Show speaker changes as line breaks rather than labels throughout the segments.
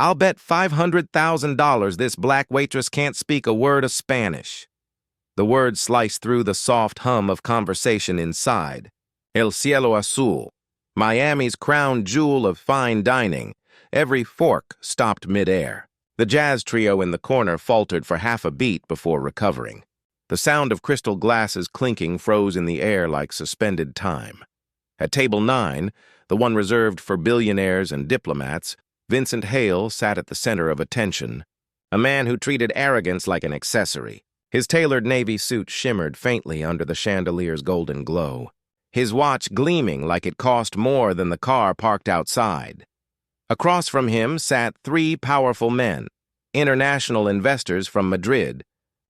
I'll bet $500,000 this black waitress can't speak a word of Spanish. The words sliced through the soft hum of conversation inside. El cielo azul, Miami's crown jewel of fine dining. Every fork stopped midair. The jazz trio in the corner faltered for half a beat before recovering. The sound of crystal glasses clinking froze in the air like suspended time. At table 9, the one reserved for billionaires and diplomats, Vincent Hale sat at the center of attention, a man who treated arrogance like an accessory. His tailored navy suit shimmered faintly under the chandelier's golden glow, his watch gleaming like it cost more than the car parked outside. Across from him sat 3 powerful men, international investors from Madrid,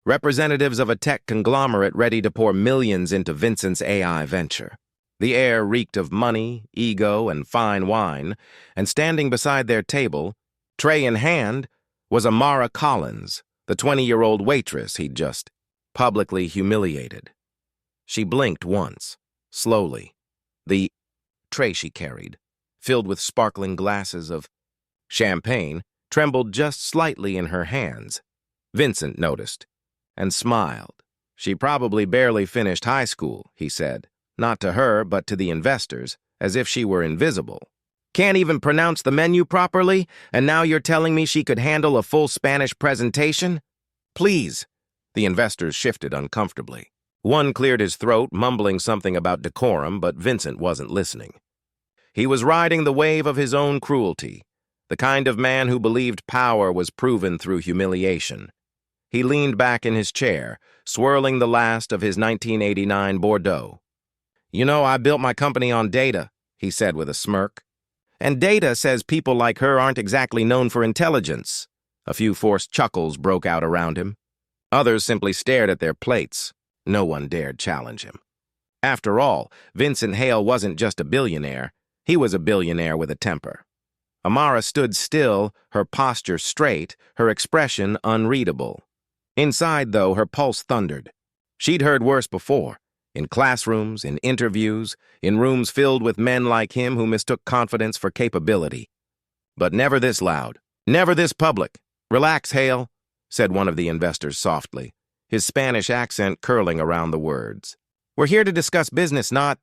representatives of a tech conglomerate ready to pour millions into Vincent's AI venture. The air reeked of money, ego, and fine wine, and standing beside their table, tray in hand, was Amara Collins, the 20-year-old waitress he'd just publicly humiliated. She blinked once, slowly. The tray she carried, filled with sparkling glasses of champagne, trembled just slightly in her hands. Vincent noticed, and smiled. She probably barely finished high school, he said. Not to her, but to the investors, as if she were invisible. Can't even pronounce the menu properly, and now you're telling me she could handle a full Spanish presentation? Please. The investors shifted uncomfortably. One cleared his throat, mumbling something about decorum, but Vincent wasn't listening. He was riding the wave of his own cruelty, the kind of man who believed power was proven through humiliation. He leaned back in his chair, swirling the last of his 1989 Bordeaux. You know, I built my company on data, he said with a smirk. And data says people like her aren't exactly known for intelligence. A few forced chuckles broke out around him. Others simply stared at their plates. No one dared challenge him. After all, Vincent Hale wasn't just a billionaire. He was a billionaire with a temper. Amara stood still, her posture straight, her expression unreadable. Inside, though, her pulse thundered. She'd heard worse before. In classrooms, in interviews, in rooms filled with men like him who mistook confidence for capability. But never this loud, never this public. Relax, Hale, said one of the investors softly, his Spanish accent curling around the words. We're here to discuss business, not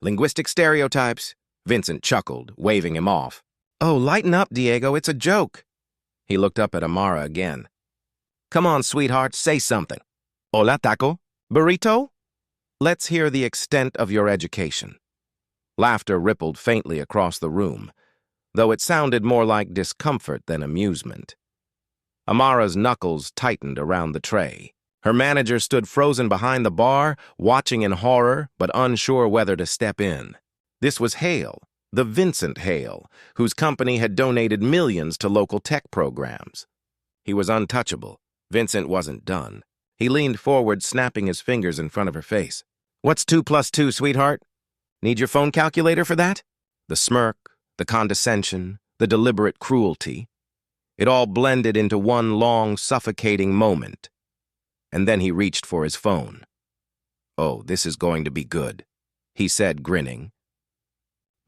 linguistic stereotypes. Vincent chuckled, waving him off. Oh, lighten up, Diego, it's a joke. He looked up at Amara again. Come on, sweetheart, say something. Hola, taco? Burrito? Let's hear the extent of your education. Laughter rippled faintly across the room, though it sounded more like discomfort than amusement. Amara's knuckles tightened around the tray. Her manager stood frozen behind the bar, watching in horror, but unsure whether to step in. This was Hale, the Vincent Hale, whose company had donated millions to local tech programs. He was untouchable. Vincent wasn't done. He leaned forward, snapping his fingers in front of her face. What's 2 + 2, sweetheart? Need your phone calculator for that? The smirk, the condescension, the deliberate cruelty. It all blended into one long, suffocating moment. And then he reached for his phone. Oh, this is going to be good, he said, grinning.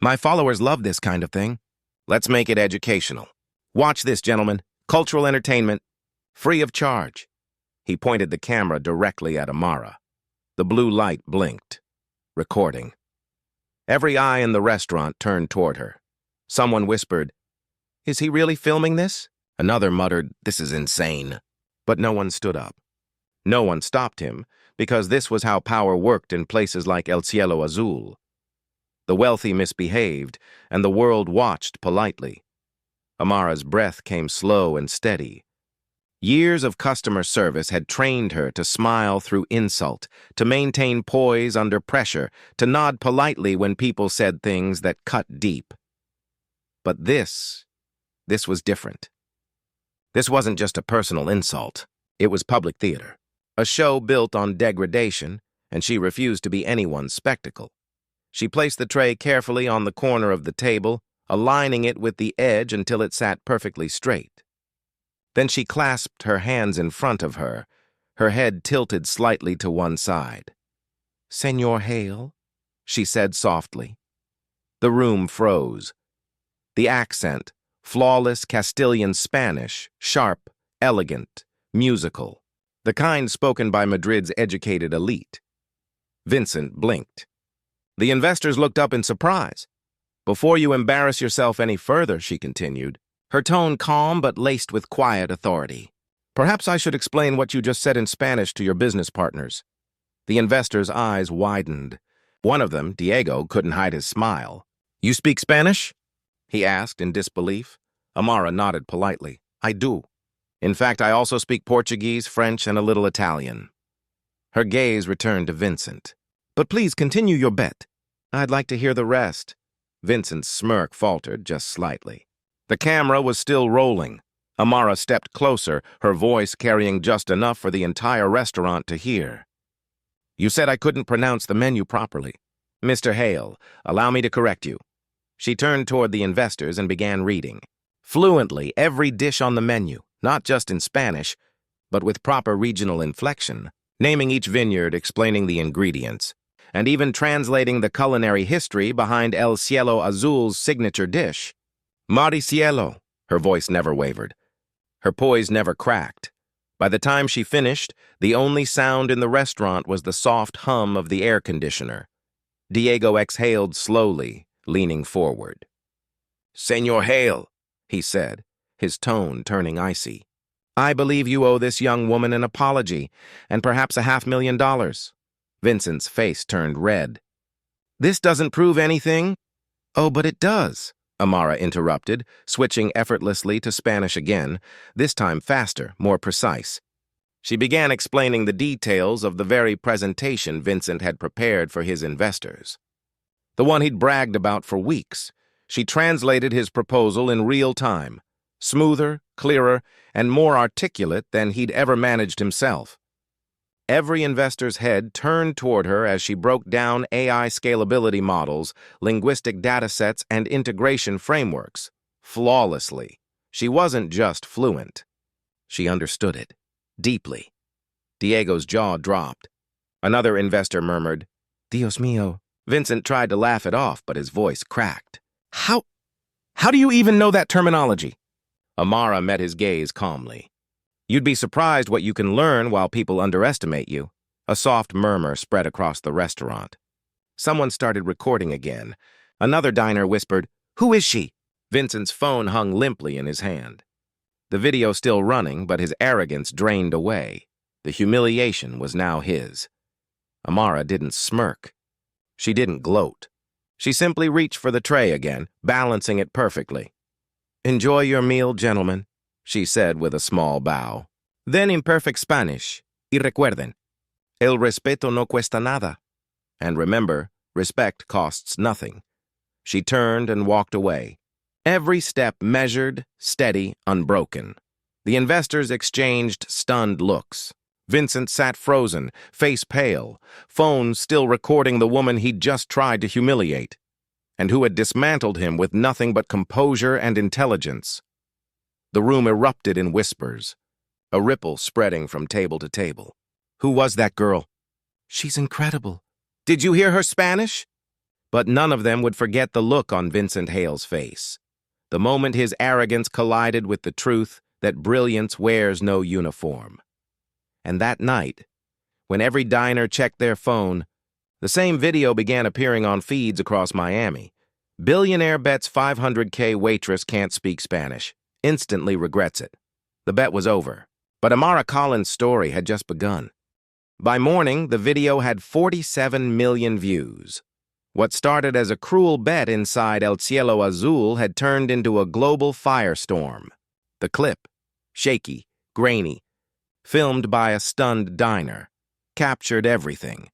My followers love this kind of thing. Let's make it educational. Watch this, gentlemen. Cultural entertainment. Free of charge. He pointed the camera directly at Amara. The blue light blinked. Recording. Every eye in the restaurant turned toward her. Someone whispered, Is he really filming this? Another muttered, This is insane. But no one stood up. No one stopped him, because this was how power worked in places like El Cielo Azul. The wealthy misbehaved, and the world watched politely. Amara's breath came slow and steady. Years of customer service had trained her to smile through insult, to maintain poise under pressure, to nod politely when people said things that cut deep. But this was different. This wasn't just a personal insult. It was public theater, a show built on degradation, and she refused to be anyone's spectacle. She placed the tray carefully on the corner of the table, aligning it with the edge until it sat perfectly straight. Then she clasped her hands in front of her, her head tilted slightly to one side. Senor Hale, she said softly. The room froze. The accent, Flawless Castilian Spanish, sharp, elegant, musical. The kind spoken by Madrid's educated elite. Vincent blinked. The investors looked up in surprise. "Before you embarrass yourself any further," she continued, her tone calm but laced with quiet authority, "perhaps I should explain what you just said in Spanish to your business partners." The investors' eyes widened. One of them, Diego, couldn't hide his smile. "You speak Spanish?" he asked in disbelief. Amara nodded politely. "I do. In fact, I also speak Portuguese, French, and a little Italian." Her gaze returned to Vincent. "But please continue your bet. I'd like to hear the rest." Vincent's smirk faltered just slightly. The camera was still rolling. Amara stepped closer, her voice carrying just enough for the entire restaurant to hear. "You said I couldn't pronounce the menu properly. Mr. Hale, allow me to correct you." She turned toward the investors and began reading. Fluently, every dish on the menu, not just in Spanish, but with proper regional inflection, naming each vineyard, explaining the ingredients, and even translating the culinary history behind El Cielo Azul's signature dish. "Mar y cielo," her voice never wavered. Her poise never cracked. By the time she finished, the only sound in the restaurant was the soft hum of the air conditioner. Diego exhaled slowly, leaning forward. "Señor Hale," he said, his tone turning icy, "I believe you owe this young woman an apology, and perhaps $500,000. Vincent's face turned red. "This doesn't prove anything." "Oh, but it does," Amara interrupted, switching effortlessly to Spanish again, this time faster, more precise. She began explaining the details of the very presentation Vincent had prepared for his investors. The one he'd bragged about for weeks. She translated his proposal in real time, smoother, clearer, and more articulate than he'd ever managed himself. Every investor's head turned toward her as she broke down AI scalability models, linguistic datasets, and integration frameworks. Flawlessly. She wasn't just fluent. She understood it. Deeply. Diego's jaw dropped. Another investor murmured, "Dios mío." Vincent tried to laugh it off, but his voice cracked. How do you even know that terminology?" Amara met his gaze calmly. "You'd be surprised what you can learn while people underestimate you." A soft murmur spread across the restaurant. Someone started recording again. Another diner whispered, "Who is she?" Vincent's phone hung limply in his hand. The video still running, but his arrogance drained away. The humiliation was now his. Amara didn't smirk. She didn't gloat. She simply reached for the tray again, balancing it perfectly. "Enjoy your meal, gentlemen," she said with a small bow. Then in perfect Spanish, "Y recuerden, el respeto no cuesta nada." And remember, respect costs nothing. She turned and walked away. Every step measured, steady, unbroken. The investors exchanged stunned looks. Vincent sat frozen, face pale, phone still recording the woman he'd just tried to humiliate, and who had dismantled him with nothing but composure and intelligence. The room erupted in whispers, a ripple spreading from table to table. "Who was that girl?" "She's incredible." "Did you hear her Spanish?" But none of them would forget the look on Vincent Hale's face. The moment his arrogance collided with the truth that brilliance wears no uniform. And that night, when every diner checked their phone, the same video began appearing on feeds across Miami. Billionaire bets $500K waitress can't speak Spanish. Instantly regrets it. The bet was over. But Amara Collins' story had just begun. By morning, the video had 47 million views. What started as a cruel bet inside El Cielo Azul had turned into a global firestorm. The clip, shaky, grainy, filmed by a stunned diner, captured everything.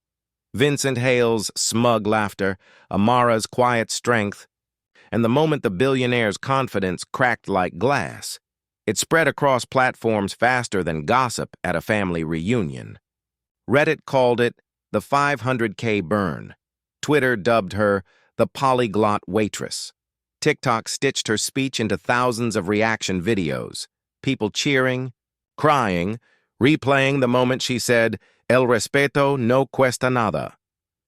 Vincent Hale's smug laughter, Amara's quiet strength, and the moment the billionaire's confidence cracked like glass, it spread across platforms faster than gossip at a family reunion. Reddit called it the 500K burn. Twitter dubbed her the polyglot waitress. TikTok stitched her speech into thousands of reaction videos, people cheering, crying, replaying the moment she said, "El respeto no cuesta nada."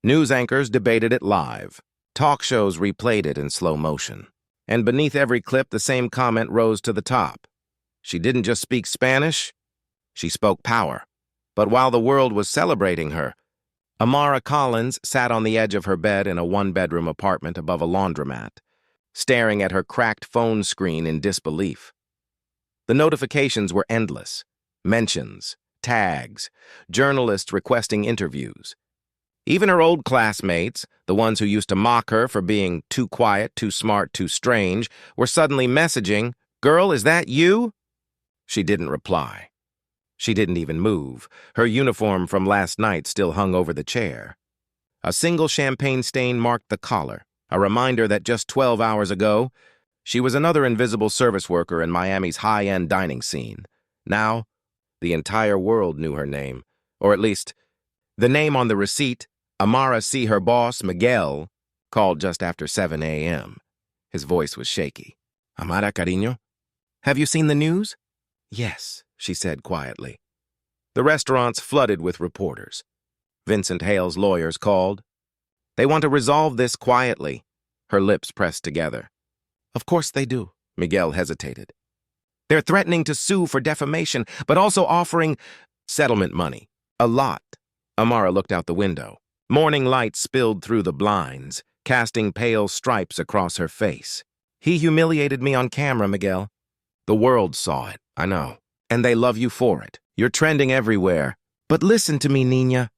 News anchors debated it live. Talk shows replayed it in slow motion. And beneath every clip, the same comment rose to the top. She didn't just speak Spanish, she spoke power. But while the world was celebrating her, Amara Collins sat on the edge of her bed in a one-bedroom apartment above a laundromat, staring at her cracked phone screen in disbelief. The notifications were endless. Mentions, tags, journalists requesting interviews. Even her old classmates, the ones who used to mock her for being too quiet, too smart, too strange, were suddenly messaging, "Girl, is that you?" She didn't reply. She didn't even move. Her uniform from last night still hung over the chair. A single champagne stain marked the collar, a reminder that just 12 hours ago, she was another invisible service worker in Miami's high-end dining scene. Now, the entire world knew her name, or at least, the name on the receipt, Amara see her boss, Miguel, called just after 7 a.m. His voice was shaky. "Amara, cariño, have you seen the news?" "Yes," she said quietly. The restaurants flooded with reporters. Vincent Hale's lawyers called. "They want to resolve this quietly." Her lips pressed together. "Of course they do," Miguel hesitated. "They're threatening to sue for defamation, but also offering settlement money. A lot." Amara looked out the window. Morning light spilled through the blinds, casting pale stripes across her face. "He humiliated me on camera, Miguel. The world saw it, I know, and they love you for it. You're trending everywhere. But listen to me, Nina.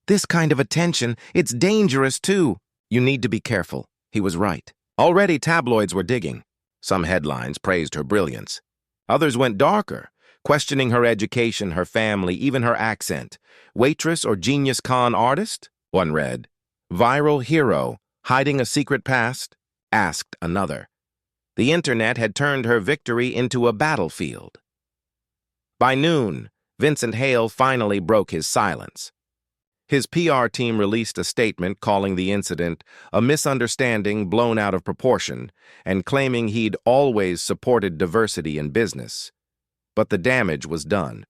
This kind of attention, it's dangerous too. You need to be careful." He was right. Already tabloids were digging. Some headlines praised her brilliance. Others went darker, questioning her education, her family, even her accent. Waitress or genius con artist? One read. Viral hero, hiding a secret past? Asked another. The internet had turned her victory into a battlefield. By noon, Vincent Hale finally broke his silence. His PR team released a statement calling the incident a misunderstanding blown out of proportion and claiming he'd always supported diversity in business. But the damage was done.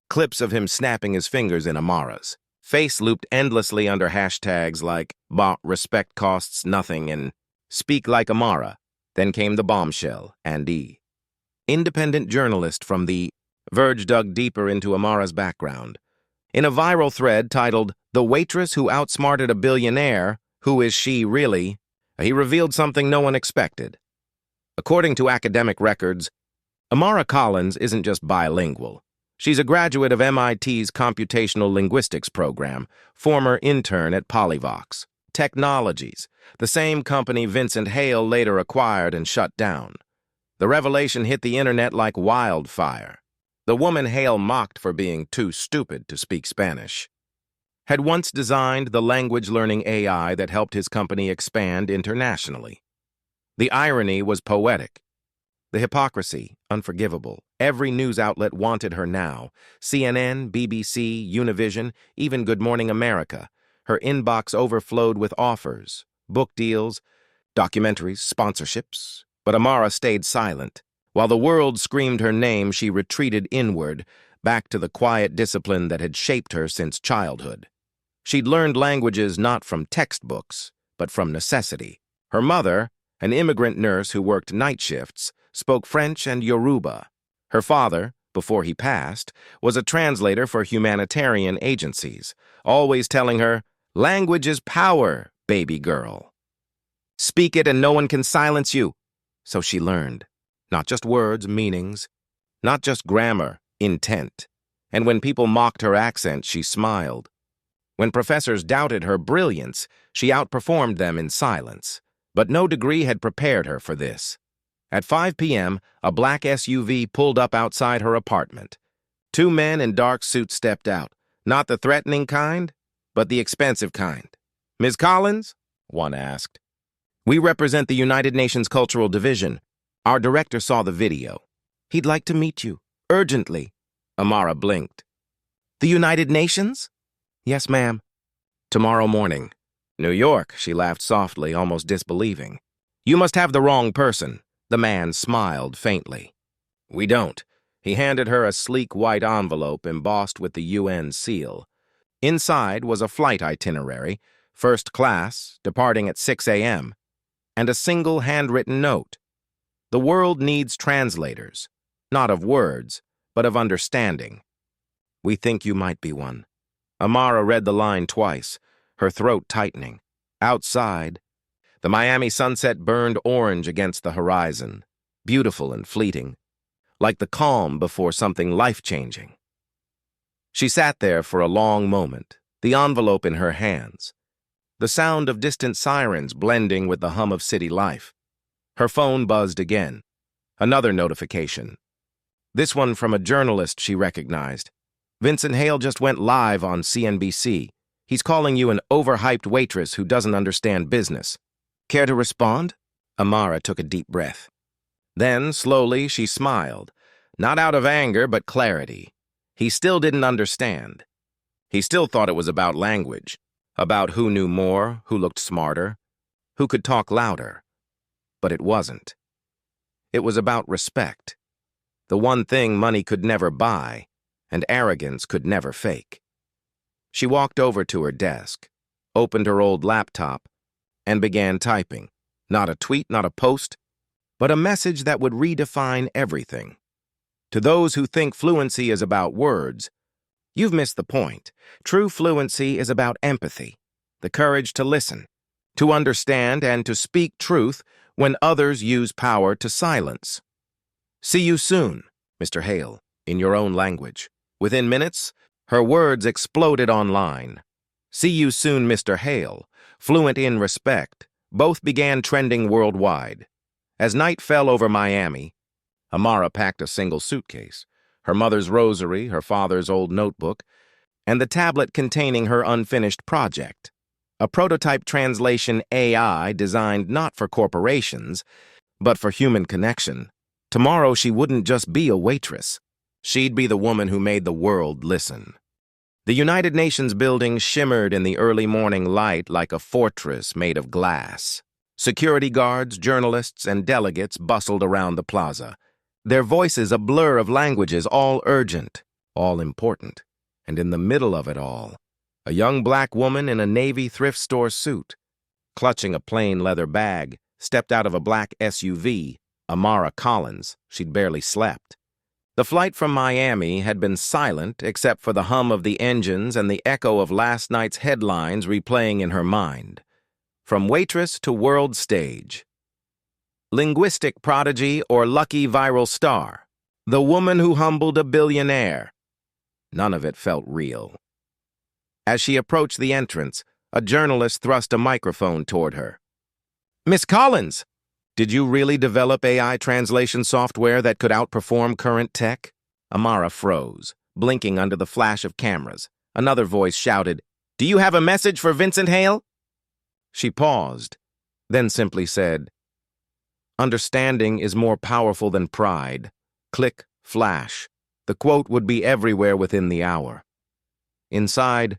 Clips of him snapping his fingers in Amara's face looped endlessly under hashtags like "respect costs nothing" and "speak like Amara." Then came the bombshell, and independent journalist from The Verge dug deeper into Amara's background. In a viral thread titled, "The Waitress Who Outsmarted a Billionaire, Who Is She Really?" he revealed something no one expected. According to academic records, Amara Collins isn't just bilingual. She's a graduate of MIT's Computational Linguistics program, former intern at Polyvox Technologies, the same company Vincent Hale later acquired and shut down. The revelation hit the internet like wildfire. The woman Hale mocked for being too stupid to speak Spanish had once designed the language-learning AI that helped his company expand internationally. The irony was poetic. The hypocrisy, unforgivable. Every news outlet wanted her now. CNN, BBC, Univision, even Good Morning America. Her inbox overflowed with offers, book deals, documentaries, sponsorships. But Amara stayed silent. While the world screamed her name, she retreated inward, back to the quiet discipline that had shaped her since childhood. She'd learned languages not from textbooks, but from necessity. Her mother, an immigrant nurse who worked night shifts, spoke French and Yoruba. Her father, before he passed, was a translator for humanitarian agencies, always telling her, "Language is power, baby girl. Speak it and no one can silence you." So she learned. Not just words, meanings. Not just grammar, intent. And when people mocked her accent, she smiled. When professors doubted her brilliance, she outperformed them in silence. But no degree had prepared her for this. At 5 p.m., a black SUV pulled up outside her apartment. Two men in dark suits stepped out, not the threatening kind, but the expensive kind. "Ms. Collins?" one asked. "We represent the United Nations Cultural Division. Our director saw the video. He'd like to meet you, urgently." Amara blinked. "The United Nations?" "Yes, ma'am." "Tomorrow morning." "New York," she laughed softly, almost disbelieving. "You must have the wrong person." The man smiled faintly. "We don't." He handed her a sleek white envelope embossed with the UN seal. Inside was a flight itinerary, first class, departing at 6 a.m., and a single handwritten note. The world needs translators, not of words, but of understanding. We think you might be one. Amara read the line twice, her throat tightening. Outside, the Miami sunset burned orange against the horizon, beautiful and fleeting, like the calm before something life-changing. She sat there for a long moment, the envelope in her hands, the sound of distant sirens blending with the hum of city life. Her phone buzzed again. Another notification. This one from a journalist she recognized. Vincent Hale just went live on CNBC. He's calling you an overhyped waitress who doesn't understand business. Care to respond? Amara took a deep breath. Then, slowly, she smiled. Not out of anger, but clarity. He still didn't understand. He still thought it was about language, about who knew more, who looked smarter, who could talk louder. But it wasn't. It was about respect. The one thing money could never buy, and arrogance could never fake. She walked over to her desk, opened her old laptop, and began typing. Not a tweet, not a post, but a message that would redefine everything. To those who think fluency is about words, you've missed the point. True fluency is about empathy, the courage to listen, to understand and to speak truth when others use power to silence. See you soon, Mr. Hale, in your own language. Within minutes, her words exploded online. See you soon, Mr. Hale, fluent in respect, both began trending worldwide. As night fell over Miami, Amara packed a single suitcase, her mother's rosary, her father's old notebook, and the tablet containing her unfinished project, a prototype translation AI designed not for corporations, but for human connection. Tomorrow she wouldn't just be a waitress. She'd be the woman who made the world listen. The United Nations building shimmered in the early morning light like a fortress made of glass. Security guards, journalists, and delegates bustled around the plaza, their voices a blur of languages, all urgent, all important. And in the middle of it all, a young black woman in a Navy thrift store suit, clutching a plain leather bag, stepped out of a black SUV, Amara Collins. She'd barely slept. The flight from Miami had been silent except for the hum of the engines and the echo of last night's headlines replaying in her mind. From waitress to world stage. Linguistic prodigy or lucky viral star. The woman who humbled a billionaire. None of it felt real. As she approached the entrance, a journalist thrust a microphone toward her. Miss Collins! Did you really develop AI translation software that could outperform current tech? Amara froze, blinking under the flash of cameras. Another voice shouted, Do you have a message for Vincent Hale? She paused, then simply said, Understanding is more powerful than pride. Click, flash. The quote would be everywhere within the hour. Inside,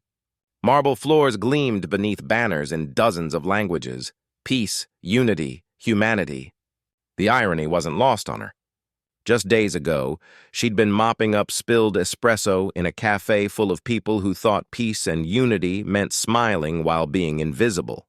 marble floors gleamed beneath banners in dozens of languages. Peace, unity, humanity. The irony wasn't lost on her. Just days ago, she'd been mopping up spilled espresso in a cafe full of people who thought peace and unity meant smiling while being invisible.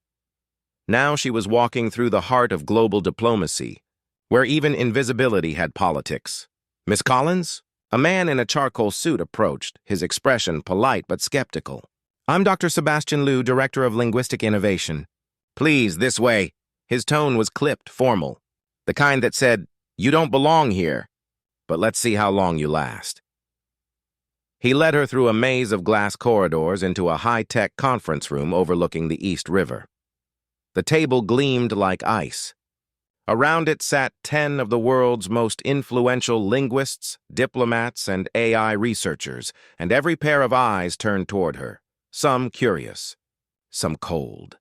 Now she was walking through the heart of global diplomacy, where even invisibility had politics. Miss Collins? A man in a charcoal suit approached, his expression polite but skeptical. I'm Dr. Sebastian Liu, Director of Linguistic Innovation. Please, this way. His tone was clipped, formal, the kind that said, You don't belong here, but let's see how long you last. He led her through a maze of glass corridors into a high-tech conference room overlooking the East River. The table gleamed like ice. Around it sat 10 of the world's most influential linguists, diplomats, and AI researchers, and every pair of eyes turned toward her, some curious, some cold.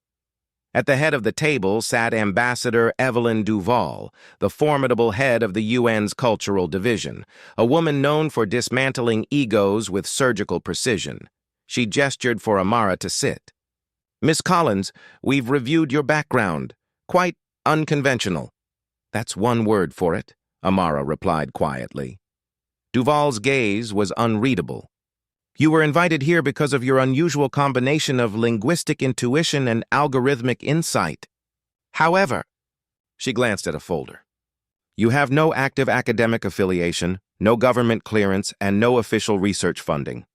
At the head of the table sat Ambassador Evelyn Duval, the formidable head of the UN's Cultural Division, a woman known for dismantling egos with surgical precision. She gestured for Amara to sit. Miss Collins, we've reviewed your background. Quite unconventional. That's one word for it, Amara replied quietly. Duval's gaze was unreadable. You were invited here because of your unusual combination of linguistic intuition and algorithmic insight. However, she glanced at a folder. You have no active academic affiliation, no government clearance, and no official research funding.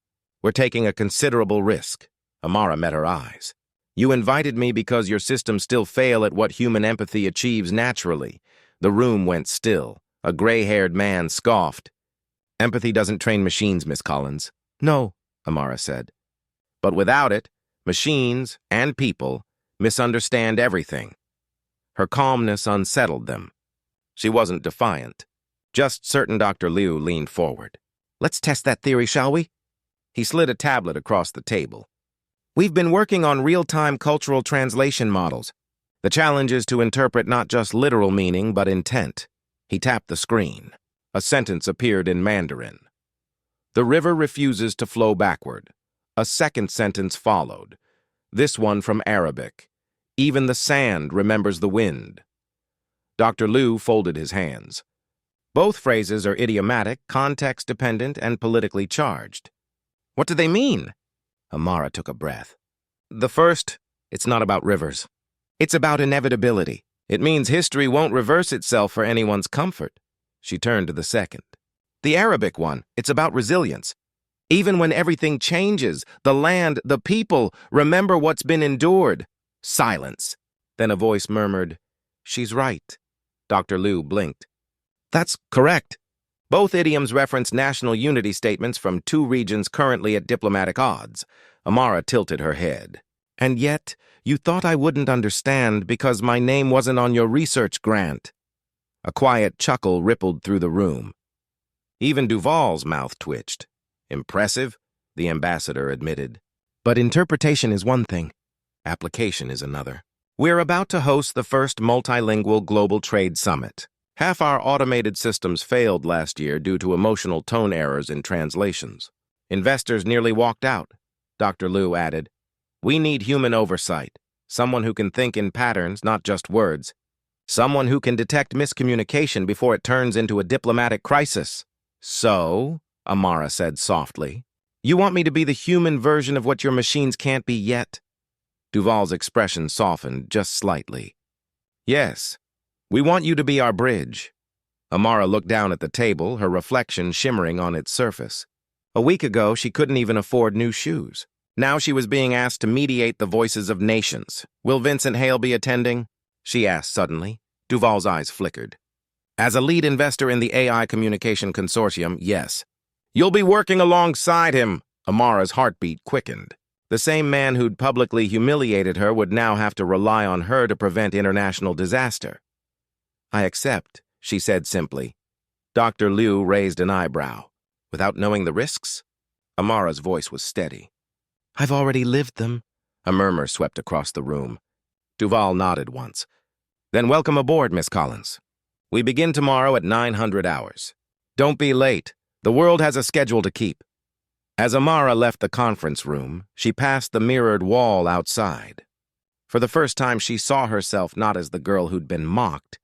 We're taking a considerable risk. Amara met her eyes. You invited me because your systems still fail at what human empathy achieves naturally. The room went still. A gray-haired man scoffed. Empathy doesn't train machines, Miss Collins. No, Amara said. But without it, machines and people misunderstand everything. Her calmness unsettled them. She wasn't defiant, just certain. Dr. Liu leaned forward. Let's test that theory, shall we? He slid a tablet across the table. We've been working on real-time cultural translation models. The challenge is to interpret not just literal meaning, but intent. He tapped the screen. A sentence appeared in Mandarin. The river refuses to flow backward. A second sentence followed. This one from Arabic. Even the sand remembers the wind. Dr. Liu folded his hands. Both phrases are idiomatic, context-dependent, and politically charged. What do they mean? Amara took a breath. The first, it's not about rivers. It's about inevitability. It means history won't reverse itself for anyone's comfort. She turned to the second. The Arabic one, it's about resilience. Even when everything changes, the land, the people, remember what's been endured. Silence. Then a voice murmured, She's right. Dr. Liu blinked. That's correct. Both idioms reference national unity statements from two regions currently at diplomatic odds. Amara tilted her head. And yet, you thought I wouldn't understand because my name wasn't on your research grant. A quiet chuckle rippled through the room. Even Duval's mouth twitched. Impressive, the ambassador admitted. But interpretation is one thing. Application is another. We're about to host the first multilingual global trade summit. Half our automated systems failed last year due to emotional tone errors in translations. Investors nearly walked out. Dr. Liu added, We need human oversight, someone who can think in patterns, not just words. Someone who can detect miscommunication before it turns into a diplomatic crisis. So, Amara said softly, you want me to be the human version of what your machines can't be yet? Duval's expression softened just slightly. Yes, we want you to be our bridge. Amara looked down at the table, her reflection shimmering on its surface. A week ago, she couldn't even afford new shoes. Now she was being asked to mediate the voices of nations. Will Vincent Hale be attending? She asked suddenly. Duval's eyes flickered. As a lead investor in the AI Communication Consortium, yes. You'll be working alongside him. Amara's heartbeat quickened. The same man who'd publicly humiliated her would now have to rely on her to prevent international disaster. I accept, she said simply. Dr. Liu raised an eyebrow. Without knowing the risks? Amara's voice was steady. I've already lived them. A murmur swept across the room. Duval nodded once. Then welcome aboard, Miss Collins. We begin tomorrow at 900 hours. Don't be late. The world has a schedule to keep. As Amara left the conference room, she passed the mirrored wall outside. For the first time, she saw herself not as the girl who'd been mocked,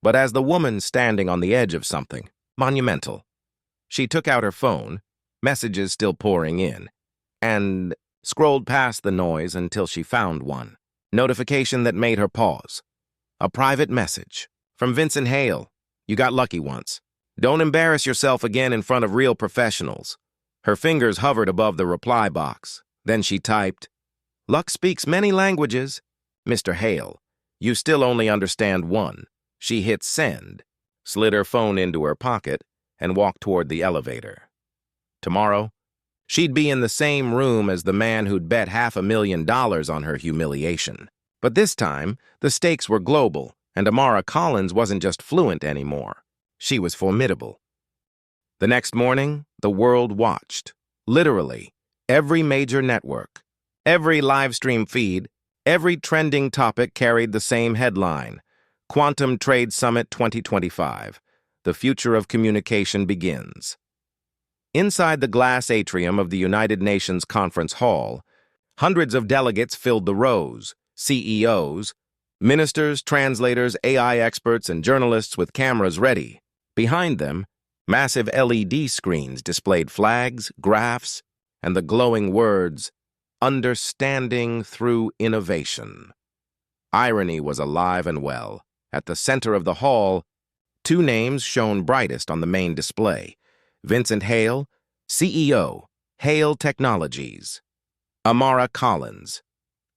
but as the woman standing on the edge of something monumental. She took out her phone, messages still pouring in, and scrolled past the noise until she found one. Notification that made her pause. A private message. From Vincent Hale. You got lucky once. Don't embarrass yourself again in front of real professionals. Her fingers hovered above the reply box. Then she typed, Luck speaks many languages. Mr. Hale, you still only understand one. She hit send, slid her phone into her pocket, and walked toward the elevator. Tomorrow, she'd be in the same room as the man who'd bet $500,000 on her humiliation. But this time, the stakes were global, and Amara Collins wasn't just fluent anymore. She was formidable. The next morning, the world watched. Literally, every major network, every live stream feed, every trending topic carried the same headline: Quantum Trade Summit 2025. The future of communication begins. Inside the glass atrium of the United Nations Conference Hall, hundreds of delegates filled the rows, CEOs, ministers, translators, AI experts, and journalists with cameras ready. Behind them, massive LED screens displayed flags, graphs, and the glowing words, Understanding Through Innovation. Irony was alive and well. At the center of the hall, Two names shone brightest on the main display. Vincent Hale, CEO, Hale Technologies. Amara Collins,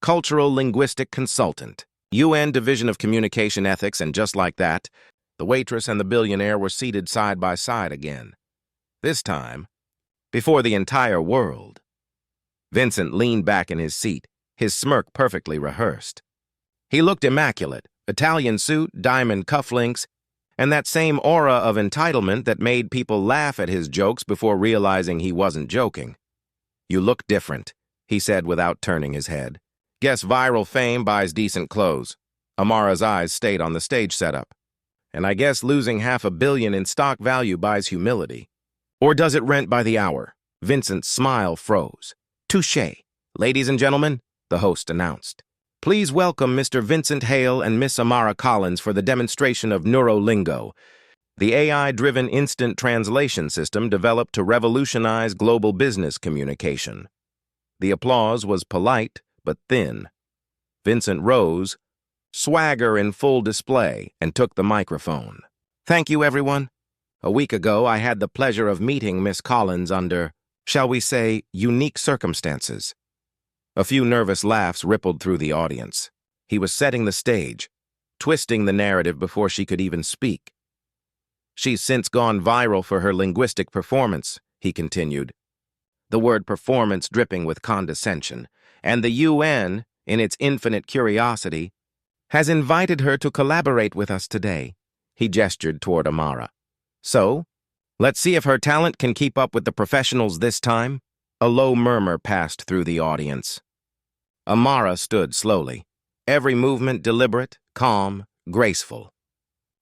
Cultural Linguistic Consultant, UN Division of Communication Ethics, and just like that, the waitress and the billionaire were seated side by side again. This time, before the entire world. Vincent leaned back in his seat, his smirk perfectly rehearsed. He looked immaculate, Italian suit, diamond cufflinks, and that same aura of entitlement that made people laugh at his jokes before realizing he wasn't joking. "You look different," he said without turning his head. "Guess viral fame buys decent clothes." Amara's eyes stayed on the stage setup. "And I guess losing $500 million in stock value buys humility. Or does it rent by the hour?" Vincent's smile froze. "Touché. Ladies and gentlemen," the host announced. "Please welcome Mr. Vincent Hale and Miss Amara Collins for the demonstration of Neurolingo, the AI-driven instant translation system developed to revolutionize global business communication." The applause was polite but thin. Vincent rose, swagger in full display, and took the microphone. "Thank you, everyone. A week ago, I had the pleasure of meeting Miss Collins under, shall we say, unique circumstances." A few nervous laughs rippled through the audience. He was setting the stage, twisting the narrative before she could even speak. "She's since gone viral for her linguistic performance," he continued, the word performance dripping with condescension, "and the UN, in its infinite curiosity, has invited her to collaborate with us today." He gestured toward Amara. "So, let's see if her talent can keep up with the professionals this time." A low murmur passed through the audience. Amara stood slowly, every movement deliberate, calm, graceful.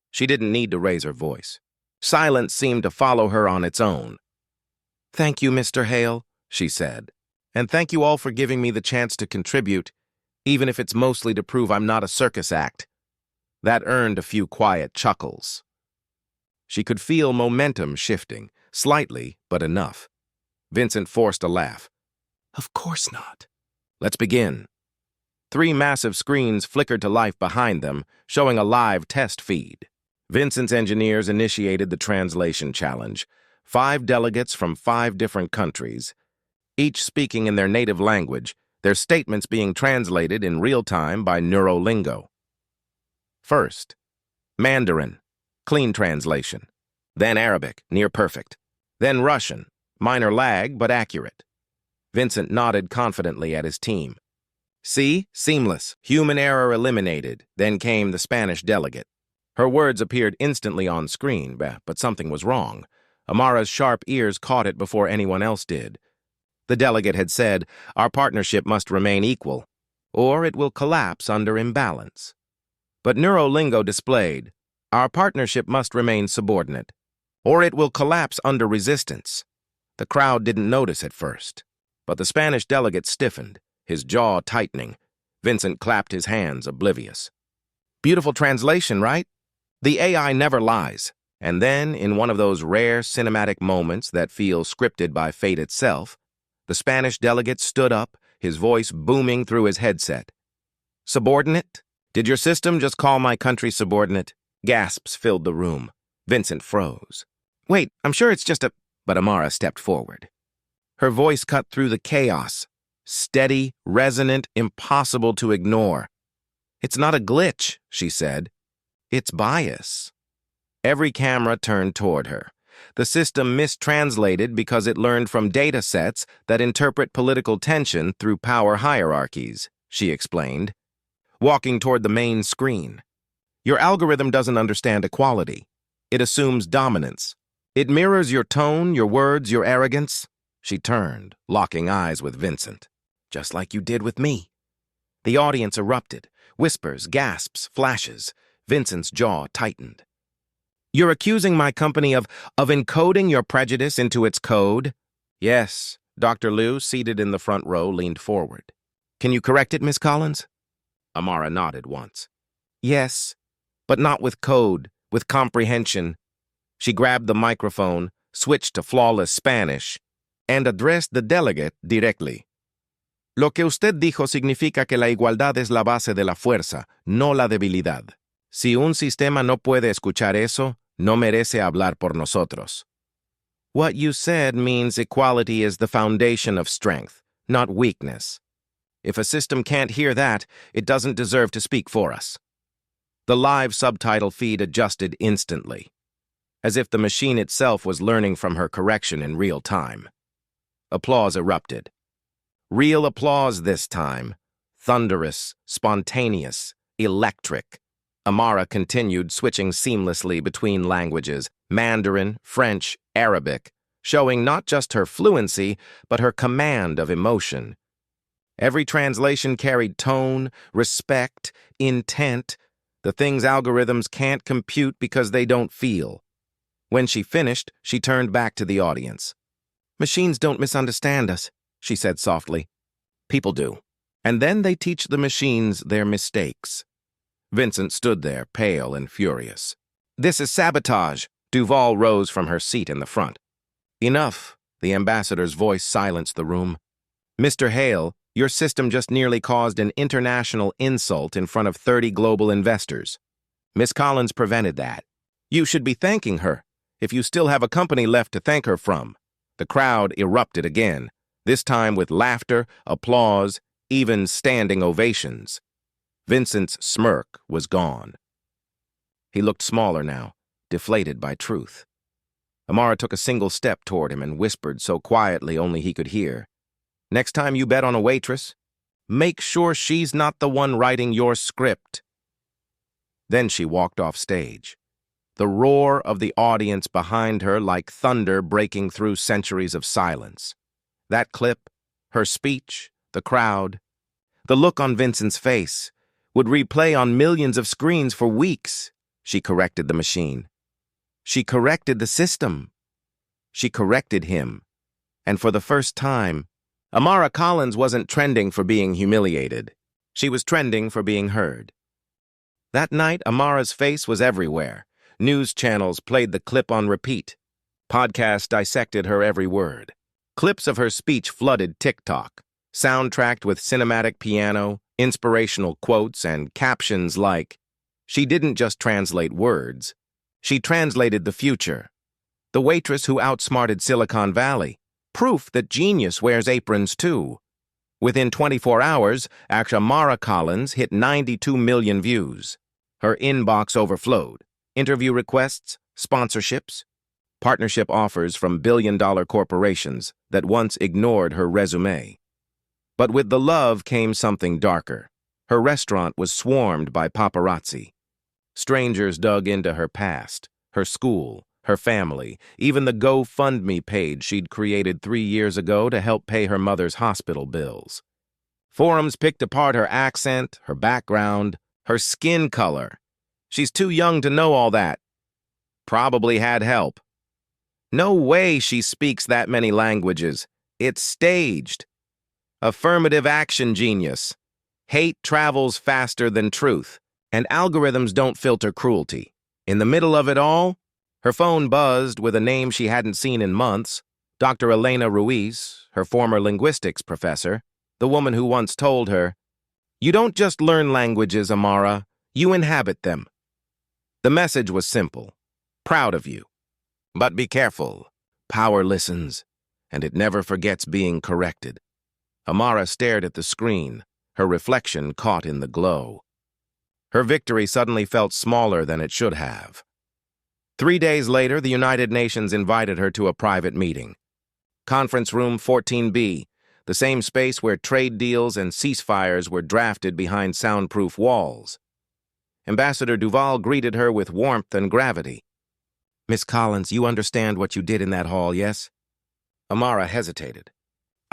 She didn't need to raise her voice. Silence seemed to follow her on its own. "Thank you, Mr. Hale," she said, "and thank you all for giving me the chance to contribute, even if it's mostly to prove I'm not a circus act." That earned a few quiet chuckles. She could feel momentum shifting, slightly, but enough. Vincent forced a laugh. "Of course not. Let's begin." 3 massive screens flickered to life behind them, showing a live test feed. Vincent's engineers initiated the translation challenge. 5 delegates from 5 different countries, each speaking in their native language, their statements being translated in real time by Neurolingo. First, Mandarin, clean translation. Then Arabic, near perfect. Then Russian, minor lag, but accurate. Vincent nodded confidently at his team. "See? Seamless. Human error eliminated." Then came the Spanish delegate. Her words appeared instantly on screen, but something was wrong. Amara's sharp ears caught it before anyone else did. The delegate had said, "Our partnership must remain equal, or it will collapse under imbalance." But Neurolingo displayed, "Our partnership must remain subordinate, or it will collapse under resistance." The crowd didn't notice at first, but the Spanish delegate stiffened, his jaw tightening. Vincent clapped his hands, oblivious. "Beautiful translation, right? The AI never lies." And then, in one of those rare cinematic moments that feel scripted by fate itself, the Spanish delegate stood up, his voice booming through his headset. "Subordinate? Did your system just call my country subordinate?" Gasps filled the room. Vincent froze. "Wait, I'm sure it's just a—" But Amara stepped forward. Her voice cut through the chaos, steady, resonant, impossible to ignore. "It's not a glitch," she said. "It's bias." Every camera turned toward her. The system mistranslated because it learned from data sets that interpret political tension through power hierarchies, she explained, walking toward the main screen. "Your algorithm doesn't understand equality. It assumes dominance. It mirrors your tone, your words, your arrogance." She turned, locking eyes with Vincent. "Just like you did with me." The audience erupted. Whispers, gasps, flashes. Vincent's jaw tightened. "You're accusing my company of encoding your prejudice into its code?" "Yes." Dr. Liu, seated in the front row, leaned forward. "Can you correct it, Miss Collins?" Amara nodded once. "Yes, but not with code, with comprehension." She grabbed the microphone, switched to flawless Spanish, and addressed the delegate directly. "Lo que usted dijo significa que la igualdad es la base de la fuerza, no la debilidad. Si un sistema no puede escuchar eso, No merece hablar por nosotros. What you said means equality is the foundation of strength, not weakness. If a system can't hear that, it doesn't deserve to speak for us. The live subtitle feed adjusted instantly, as if the machine itself was learning from her correction in real time. Applause erupted. Real applause this time. Thunderous, spontaneous, electric. Amara continued, switching seamlessly between languages, Mandarin, French, Arabic, showing not just her fluency, but her command of emotion. Every translation carried tone, respect, intent, the things algorithms can't compute because they don't feel. When she finished, she turned back to the audience. "Machines don't misunderstand us," she said softly. "People do. And then they teach the machines their mistakes." Vincent stood there, pale and furious. "This is sabotage." Duval rose from her seat in the front. "Enough." The ambassador's voice silenced the room. "Mr. Hale, your system just nearly caused an international insult in front of 30 global investors. Miss Collins prevented that. You should be thanking her, if you still have a company left to thank her from." The crowd erupted again, this time with laughter, applause, even standing ovations. Vincent's smirk was gone. He looked smaller now, deflated by truth. Amara took a single step toward him and whispered so quietly only he could hear, "Next time you bet on a waitress, make sure she's not the one writing your script." Then she walked off stage, the roar of the audience behind her like thunder breaking through centuries of silence. That clip, her speech, the crowd, the look on Vincent's face, would replay on millions of screens for weeks. She corrected the machine. She corrected the system. She corrected him. And for the first time, Amara Collins wasn't trending for being humiliated. She was trending for being heard. That night, Amara's face was everywhere. News channels played the clip on repeat. Podcasts dissected her every word. Clips of her speech flooded TikTok, soundtracked with cinematic piano, inspirational quotes, and captions like, "She didn't just translate words. She translated the future. The waitress who outsmarted Silicon Valley. Proof that genius wears aprons too." Within 24 hours, actor Amara Collins hit 92 million views. Her inbox overflowed. Interview requests, sponsorships, partnership offers from billion-dollar corporations that once ignored her resume. But with the love came something darker. Her restaurant was swarmed by paparazzi. Strangers dug into her past, her school, her family, even the GoFundMe page she'd created 3 years ago to help pay her mother's hospital bills. Forums picked apart her accent, her background, her skin color. "She's too young to know all that." Probably had help. "No way she speaks that many languages. It's staged." Affirmative action genius. Hate travels faster than truth, and algorithms don't filter cruelty. In the middle of it all, her phone buzzed with a name she hadn't seen in months, Dr. Elena Ruiz, her former linguistics professor, the woman who once told her, "You don't just learn languages, Amara, you inhabit them." The message was simple. Proud of you. But be careful. Power listens, and it never forgets being corrected. Amara stared at the screen, her reflection caught in the glow. Her victory suddenly felt smaller than it should have. 3 days later, the United Nations invited her to a private meeting. Conference Room 14B, the same space where trade deals and ceasefires were drafted behind soundproof walls. Ambassador Duval greeted her with warmth and gravity. "Miss Collins, you understand what you did in that hall, yes?" Amara hesitated.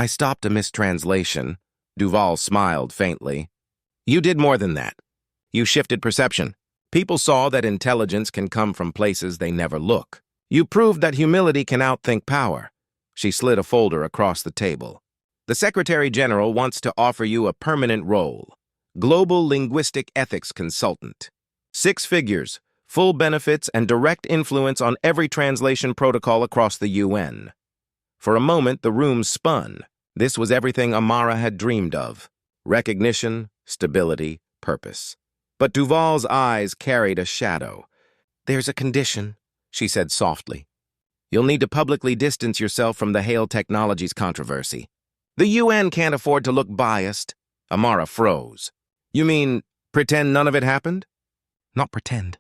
"I stopped a mistranslation." Duval smiled faintly. "You did more than that. You shifted perception. People saw that intelligence can come from places they never look. You proved that humility can outthink power." She slid a folder across the table. "The Secretary General wants to offer you a permanent role. Global Linguistic Ethics Consultant. 6 figures, full benefits, and direct influence on every translation protocol across the UN." For a moment, the room spun. This was everything Amara had dreamed of. Recognition, stability, purpose. But Duval's eyes carried a shadow. "There's a condition." she said softly. You'll need to publicly distance yourself from the Hale Technologies controversy. The UN can't afford to look biased. Amara froze. You mean pretend none of it happened? Not pretend.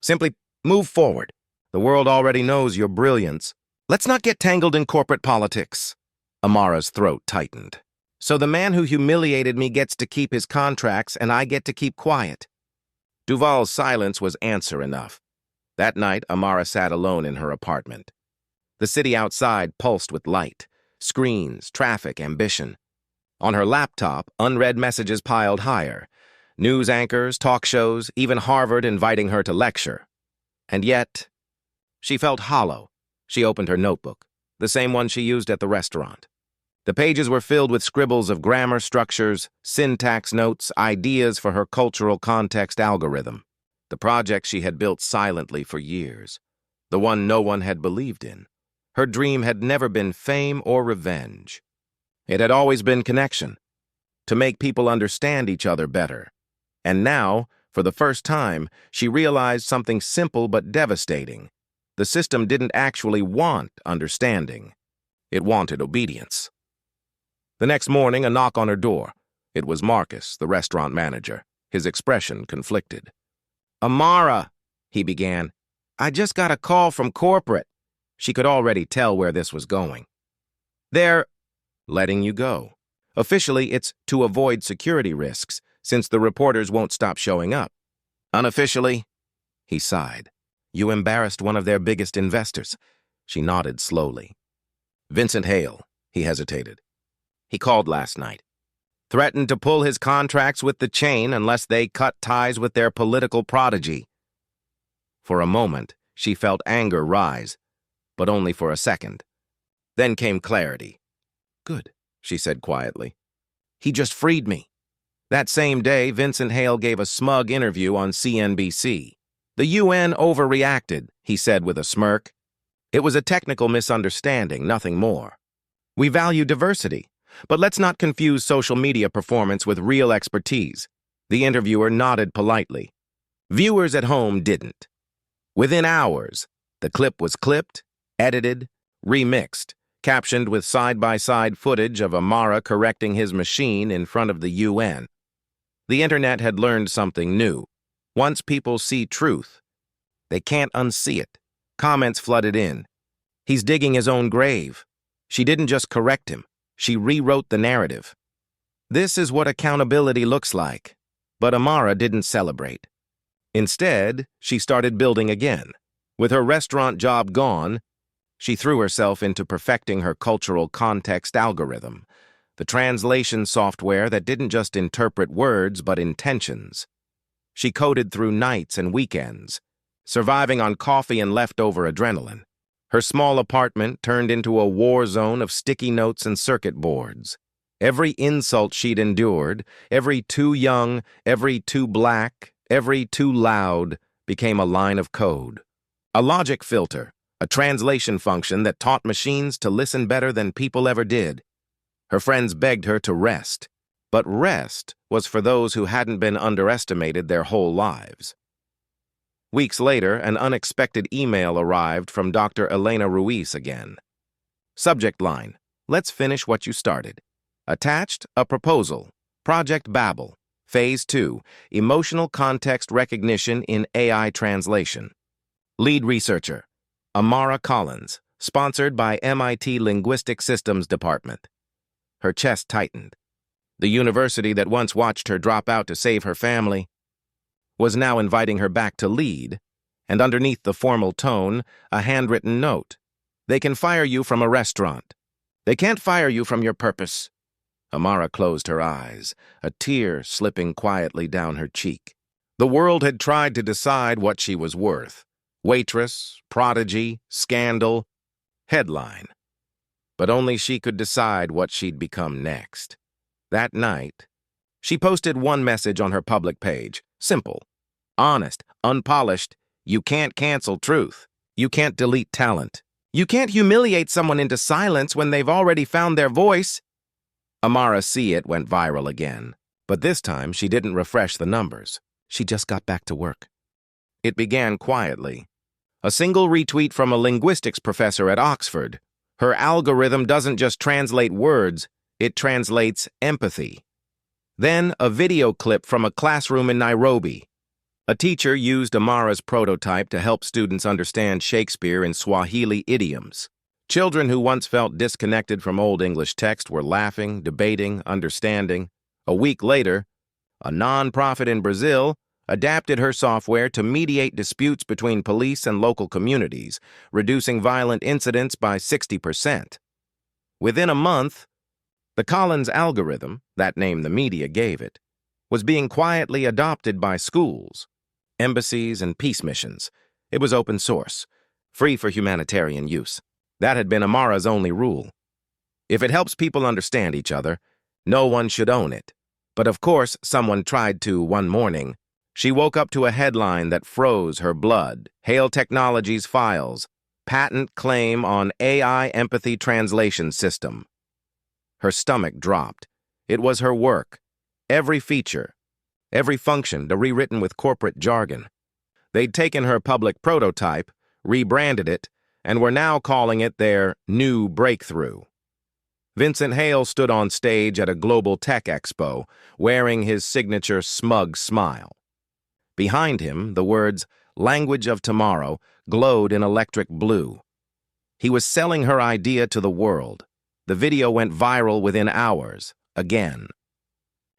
Simply move forward. The world already knows your brilliance. Let's not get tangled in corporate politics. Amara's throat tightened. So the man who humiliated me gets to keep his contracts and I get to keep quiet. Duval's silence was answer enough. That night, Amara sat alone in her apartment. The city outside pulsed with light, screens, traffic, ambition. On her laptop, unread messages piled higher. News anchors, talk shows, even Harvard inviting her to lecture. And yet, she felt hollow. She opened her notebook, the same one she used at the restaurant. The pages were filled with scribbles of grammar structures, syntax notes, ideas for her cultural context algorithm. The project she had built silently for years. The one no one had believed in. Her dream had never been fame or revenge. It had always been connection, to make people understand each other better. And now, for the first time, she realized something simple but devastating. The system didn't actually want understanding. It wanted obedience. The next morning, a knock on her door. It was Marcus, the restaurant manager, his expression conflicted. Amara, he began. I just got a call from corporate. She could already tell where this was going. They're letting you go. Officially, it's to avoid security risks, since the reporters won't stop showing up. Unofficially, he sighed. You embarrassed one of their biggest investors. She nodded slowly. Vincent Hale, he hesitated. He called last night. Threatened to pull his contracts with the chain unless they cut ties with their political prodigy. For a moment, she felt anger rise, but only for a second. Then came clarity. Good, she said quietly. He just freed me. That same day, Vincent Hale gave a smug interview on CNBC. The UN overreacted, he said with a smirk. It was a technical misunderstanding, nothing more. We value diversity, but let's not confuse social media performance with real expertise. The interviewer nodded politely. Viewers at home didn't. Within hours, the clip was clipped, edited, remixed, captioned with side-by-side footage of Amara correcting his machine in front of the UN. The internet had learned something new. Once people see truth, they can't unsee it. Comments flooded in. He's digging his own grave. She didn't just correct him. She rewrote the narrative. This is what accountability looks like. But Amara didn't celebrate. Instead, she started building again. With her restaurant job gone, she threw herself into perfecting her cultural context algorithm, the translation software that didn't just interpret words but intentions. She coded through nights and weekends, surviving on coffee and leftover adrenaline. Her small apartment turned into a war zone of sticky notes and circuit boards. Every insult she'd endured, every too young, every too black, every too loud, became a line of code. A logic filter, a translation function that taught machines to listen better than people ever did. Her friends begged her to rest, but rest was for those who hadn't been underestimated their whole lives. Weeks later, an unexpected email arrived from Dr. Elena Ruiz again. Subject line, let's finish what you started. Attached, a proposal. Project Babel. Phase 2, Emotional Context Recognition in AI Translation. Lead researcher, Amara Collins, sponsored by MIT Linguistic Systems Department. Her chest tightened. The university that once watched her drop out to save her family was now inviting her back to lead, and underneath the formal tone, a handwritten note. They can fire you from a restaurant. They can't fire you from your purpose. Amara closed her eyes, a tear slipping quietly down her cheek. The world had tried to decide what she was worth. Waitress, prodigy, scandal, headline. But only she could decide what she'd become next. That night, she posted one message on her public page. Simple, honest, unpolished. You can't cancel truth. You can't delete talent. You can't humiliate someone into silence when they've already found their voice. Amara See It went viral again, but this time she didn't refresh the numbers. She just got back to work. It began quietly. A single retweet from a linguistics professor at Oxford. Her algorithm doesn't just translate words, it translates empathy. Then a video clip from a classroom in Nairobi. A teacher used Amara's prototype to help students understand Shakespeare in Swahili idioms. Children who once felt disconnected from Old English text were laughing, debating, understanding. A week later, a non-profit in Brazil adapted her software to mediate disputes between police and local communities, reducing violent incidents by 60%. Within a month, the Collins algorithm, that name the media gave it, was being quietly adopted by schools, embassies, and peace missions. It was open source, free for humanitarian use. That had been Amara's only rule. If it helps people understand each other, no one should own it. But of course, someone tried to one morning. She woke up to a headline that froze her blood. Hail Technologies files patent claim on AI empathy translation system. Her stomach dropped. It was her work. Every feature, every function rewritten with corporate jargon. They'd taken her public prototype, rebranded it, and were now calling it their new breakthrough. Vincent Hale stood on stage at a global tech expo, wearing his signature smug smile. Behind him, the words, "Language of Tomorrow," glowed in electric blue. He was selling her idea to the world. The video went viral within hours, again.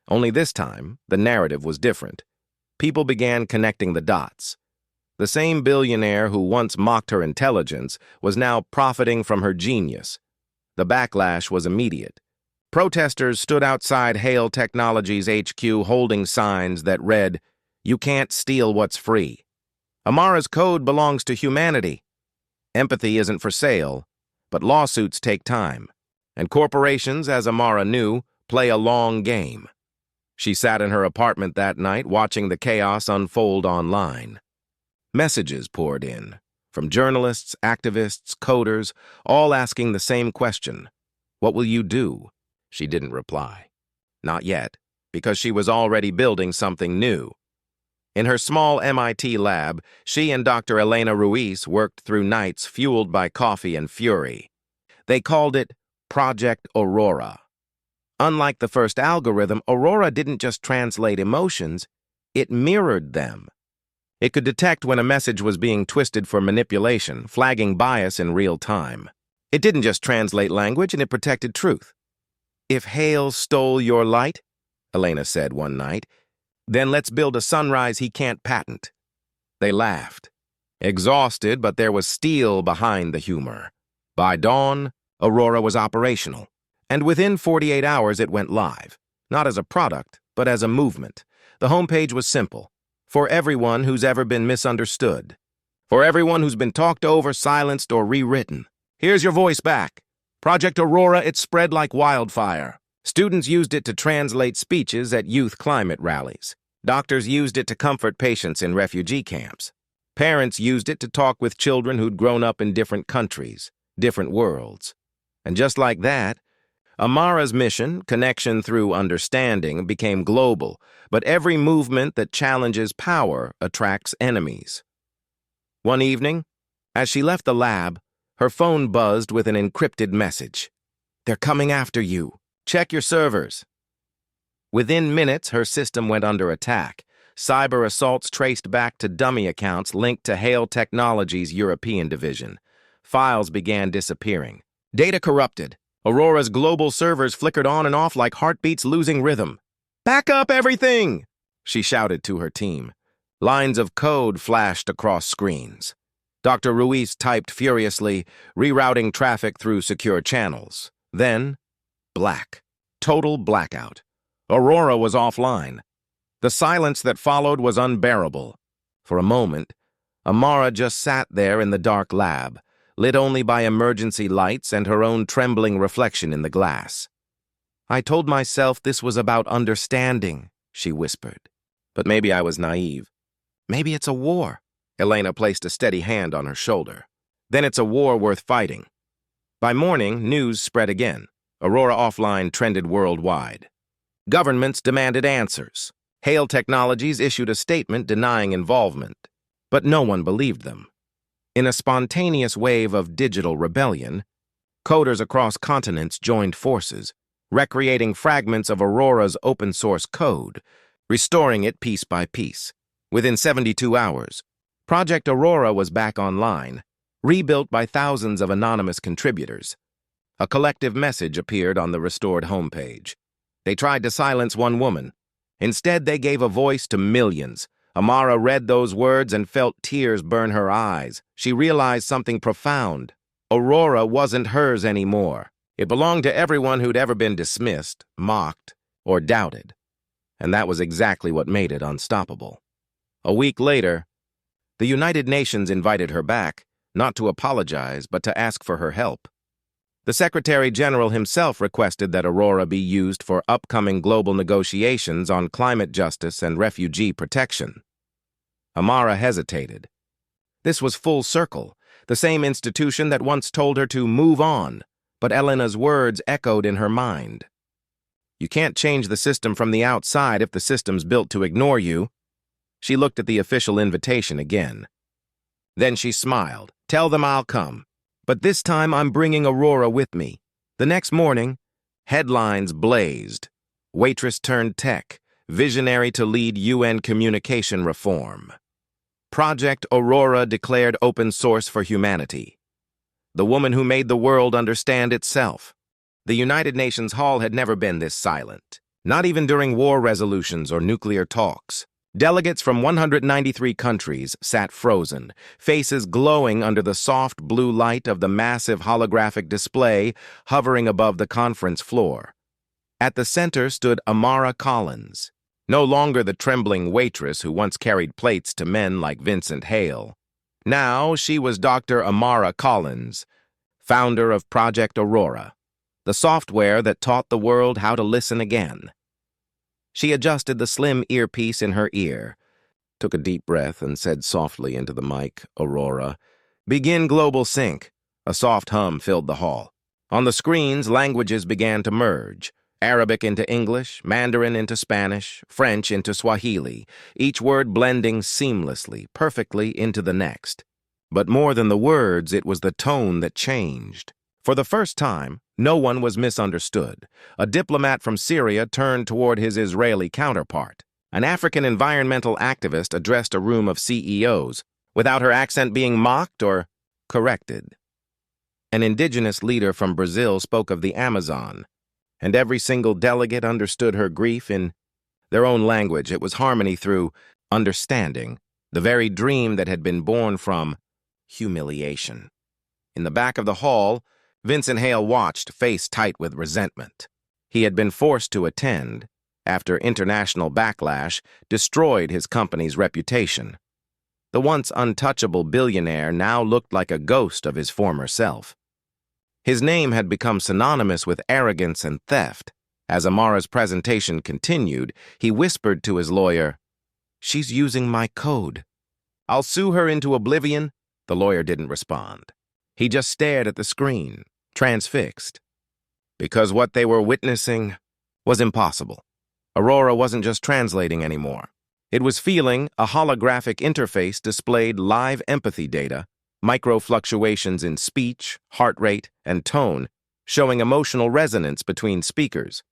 Only this time, the narrative was different. People began connecting the dots. The same billionaire who once mocked her intelligence was now profiting from her genius. The backlash was immediate. Protesters stood outside Hale Technologies HQ holding signs that read, "You can't steal what's free." Amara's code belongs to humanity. Empathy isn't for sale, but lawsuits take time. And corporations, as Amara knew, play a long game. She sat in her apartment that night watching the chaos unfold online. Messages poured in, from journalists, activists, coders, all asking the same question. What will you do? She didn't reply. Not yet, because she was already building something new. In her small MIT lab, she and Dr. Amara Lewis worked through nights fueled by coffee and fury. They called it Project Aurora. Unlike the first algorithm, Aurora didn't just translate emotions, it mirrored them. It could detect when a message was being twisted for manipulation, flagging bias in real time. It didn't just translate language, and it protected truth. "If Hale stole your light," Elena said one night, "then let's build a sunrise he can't patent." They laughed. Exhausted, but there was steel behind the humor. By dawn, Aurora was operational. And within 48 hours, it went live. Not as a product, but as a movement. The homepage was simple. For everyone who's ever been misunderstood. For everyone who's been talked over, silenced, or rewritten. Here's your voice back. Project Aurora, it spread like wildfire. Students used it to translate speeches at youth climate rallies. Doctors used it to comfort patients in refugee camps. Parents used it to talk with children who'd grown up in different countries, different worlds. And just like that, Amara's mission, connection through understanding, became global, but every movement that challenges power attracts enemies. One evening, as she left the lab, her phone buzzed with an encrypted message. "They're coming after you. Check your servers." Within minutes, her system went under attack. Cyber assaults traced back to dummy accounts linked to Hale Technologies' European division. Files began disappearing. Data corrupted. Aurora's global servers flickered on and off like heartbeats losing rhythm. "Back up everything!" she shouted to her team. Lines of code flashed across screens. Dr. Ruiz typed furiously, rerouting traffic through secure channels. Then, black. Total blackout. Aurora was offline. The silence that followed was unbearable. For a moment, Amara just sat there in the dark lab, lit only by emergency lights and her own trembling reflection in the glass. "I told myself this was about understanding," she whispered. "But maybe I was naive. Maybe it's a war." Elena placed a steady hand on her shoulder. "Then it's a war worth fighting." By morning, news spread again. Aurora Offline trended worldwide. Governments demanded answers. Hale Technologies issued a statement denying involvement. But no one believed them. In a spontaneous wave of digital rebellion, coders across continents joined forces, recreating fragments of Aurora's open-source code, restoring it piece by piece. Within 72 hours, Project Aurora was back online, rebuilt by thousands of anonymous contributors. A collective message appeared on the restored homepage. They tried to silence one woman. Instead, they gave a voice to millions. Amara read those words and felt tears burn her eyes. She realized something profound. Aurora wasn't hers anymore. It belonged to everyone who'd ever been dismissed, mocked, or doubted. And that was exactly what made it unstoppable. A week later, the United Nations invited her back, not to apologize, but to ask for her help. The Secretary General himself requested that Aurora be used for upcoming global negotiations on climate justice and refugee protection. Amara hesitated. This was full circle, the same institution that once told her to move on, but Elena's words echoed in her mind. You can't change the system from the outside if the system's built to ignore you. She looked at the official invitation again. Then she smiled. Tell them I'll come. But this time I'm bringing Aurora with me. The next morning, headlines blazed. Waitress turned tech, visionary to lead UN communication reform. Project Aurora declared open source for humanity. The woman who made the world understand itself. The United Nations Hall had never been this silent, not even during war resolutions or nuclear talks. Delegates from 193 countries sat frozen, faces glowing under the soft blue light of the massive holographic display hovering above the conference floor. At the center stood Amara Collins, no longer the trembling waitress who once carried plates to men like Vincent Hale. Now she was Dr. Amara Collins, founder of Project Aurora, the software that taught the world how to listen again. She adjusted the slim earpiece in her ear, took a deep breath, and said softly into the mic, Aurora, "Begin global sync." A soft hum filled the hall. On the screens, languages began to merge. Arabic into English, Mandarin into Spanish, French into Swahili, each word blending seamlessly, perfectly into the next. But more than the words, it was the tone that changed. For the first time, no one was misunderstood. A diplomat from Syria turned toward his Israeli counterpart. An African environmental activist addressed a room of CEOs, without her accent being mocked or corrected. An indigenous leader from Brazil spoke of the Amazon, and every single delegate understood her grief in their own language. It was harmony through understanding, the very dream that had been born from humiliation. In the back of the hall, Vincent Hale watched, face tight with resentment. He had been forced to attend, after international backlash destroyed his company's reputation. The once untouchable billionaire now looked like a ghost of his former self. His name had become synonymous with arrogance and theft. As Amara's presentation continued, he whispered to his lawyer, "She's using my code. I'll sue her into oblivion." The lawyer didn't respond. He just stared at the screen, transfixed. Because what they were witnessing was impossible. Aurora wasn't just translating anymore. It was feeling. A holographic interface displayed live empathy data, micro-fluctuations in speech, heart rate, and tone, showing emotional resonance between speakers.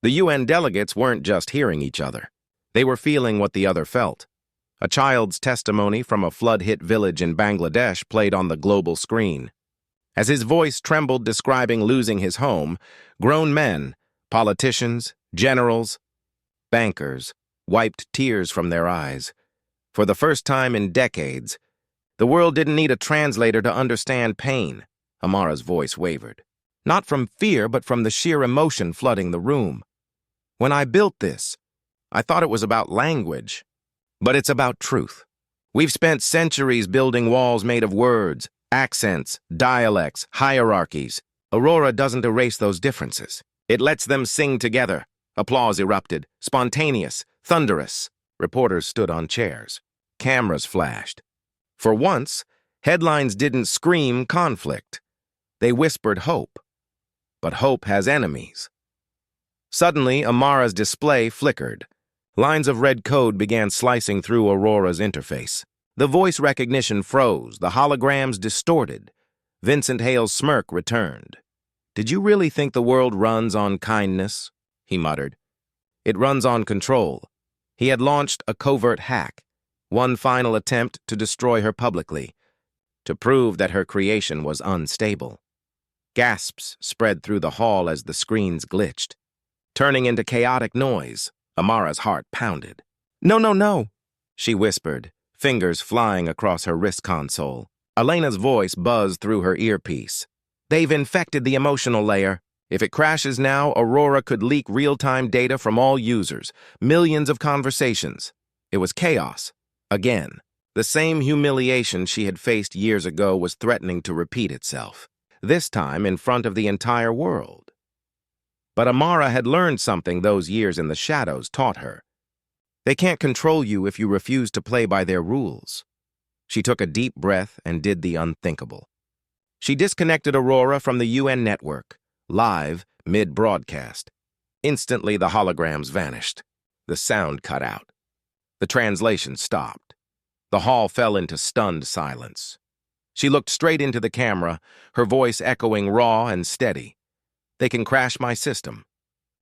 The UN delegates weren't just hearing each other. They were feeling what the other felt. A child's testimony from a flood-hit village in Bangladesh played on the global screen. As his voice trembled describing losing his home, grown men, politicians, generals, bankers, wiped tears from their eyes. For the first time in decades, the world didn't need a translator to understand pain. Amara's voice wavered. Not from fear, but from the sheer emotion flooding the room. When I built this, I thought it was about language. But it's about truth. We've spent centuries building walls made of words, accents, dialects, hierarchies. Aurora doesn't erase those differences. It lets them sing together. Applause erupted, spontaneous, thunderous. Reporters stood on chairs. Cameras flashed. For once, headlines didn't scream conflict. They whispered hope. But hope has enemies. Suddenly, Amara's display flickered. Lines of red code began slicing through Aurora's interface. The voice recognition froze, the holograms distorted. Vincent Hale's smirk returned. "Did you really think the world runs on kindness?" he muttered. "It runs on control." He had launched a covert hack, one final attempt to destroy her publicly, to prove that her creation was unstable. Gasps spread through the hall as the screens glitched. Turning into chaotic noise, Amara's heart pounded. "No, no, no," she whispered, fingers flying across her wrist console. Elena's voice buzzed through her earpiece. "They've infected the emotional layer. If it crashes now, Aurora could leak real-time data from all users, millions of conversations." It was chaos. Again, the same humiliation she had faced years ago was threatening to repeat itself, this time in front of the entire world. But Amara had learned something those years in the shadows taught her. They can't control you if you refuse to play by their rules. She took a deep breath and did the unthinkable. She disconnected Aurora from the UN network, live, mid-broadcast. Instantly, the holograms vanished. The sound cut out. The translation stopped. The hall fell into stunned silence. She looked straight into the camera, her voice echoing raw and steady. "They can crash my system.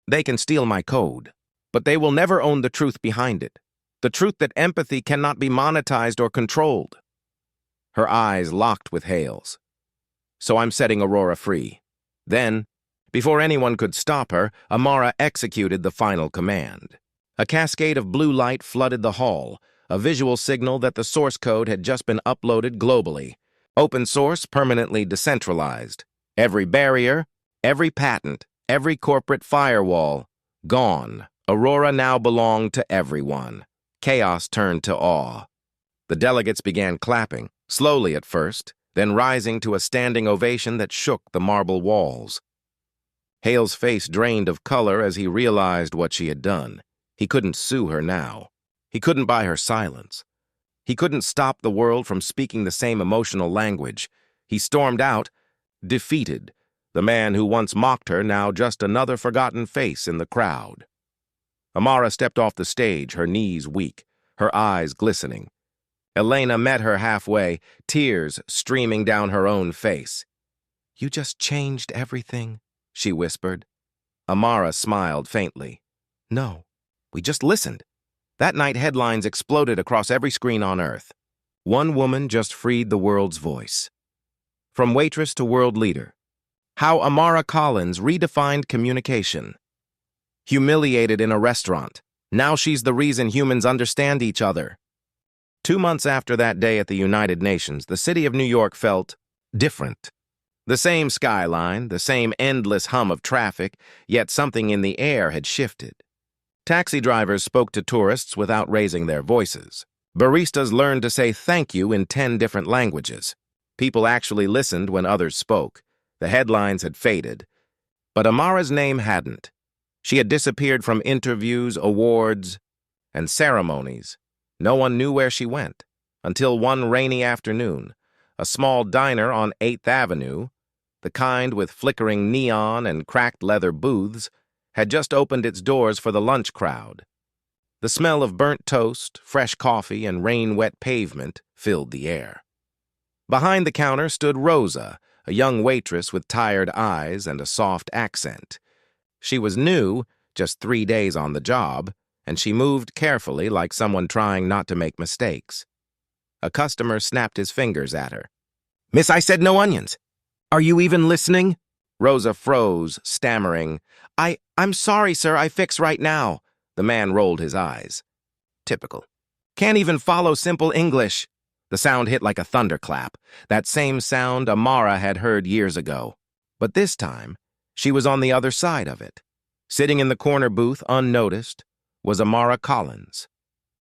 They can steal my code. But they will never own the truth behind it. The truth that empathy cannot be monetized or controlled." Her eyes locked with Hale's. "So I'm setting Aurora free." Then, before anyone could stop her, Amara executed the final command. A cascade of blue light flooded the hall, a visual signal that the source code had just been uploaded globally. Open source, permanently decentralized. Every barrier, every patent, every corporate firewall, gone. Aurora now belonged to everyone. Chaos turned to awe. The delegates began clapping, slowly at first, then rising to a standing ovation that shook the marble walls. Hale's face drained of color as he realized what she had done. He couldn't sue her now. He couldn't buy her silence. He couldn't stop the world from speaking the same emotional language. He stormed out, defeated, the man who once mocked her now just another forgotten face in the crowd. Amara stepped off the stage, her knees weak, her eyes glistening. Elena met her halfway, tears streaming down her own face. "You just changed everything," she whispered. Amara smiled faintly. "No, we just listened." That night, headlines exploded across every screen on Earth. One woman just freed the world's voice. From waitress to world leader. How Amara Collins redefined communication. Humiliated in a restaurant. Now she's the reason humans understand each other. 2 months after that day at the United Nations, the city of New York felt different. The same skyline, the same endless hum of traffic, yet something in the air had shifted. Taxi drivers spoke to tourists without raising their voices. Baristas learned to say thank you in 10 different languages. People actually listened when others spoke. The headlines had faded. But Amara's name hadn't. She had disappeared from interviews, awards, and ceremonies. No one knew where she went, until one rainy afternoon, a small diner on 8th Avenue, the kind with flickering neon and cracked leather booths, had just opened its doors for the lunch crowd. The smell of burnt toast, fresh coffee, and rain-wet pavement filled the air. Behind the counter stood Rosa, a young waitress with tired eyes and a soft accent. She was new, just 3 days on the job, and she moved carefully like someone trying not to make mistakes. A customer snapped his fingers at her. "Miss, I said no onions. Are you even listening?" Rosa froze, stammering. I'm sorry, sir, I fix right now." The man rolled his eyes. Typical. Can't even follow simple English. The sound hit like a thunderclap, that same sound Amara had heard years ago. But this time, she was on the other side of it. Sitting in the corner booth, unnoticed, was Amara Collins.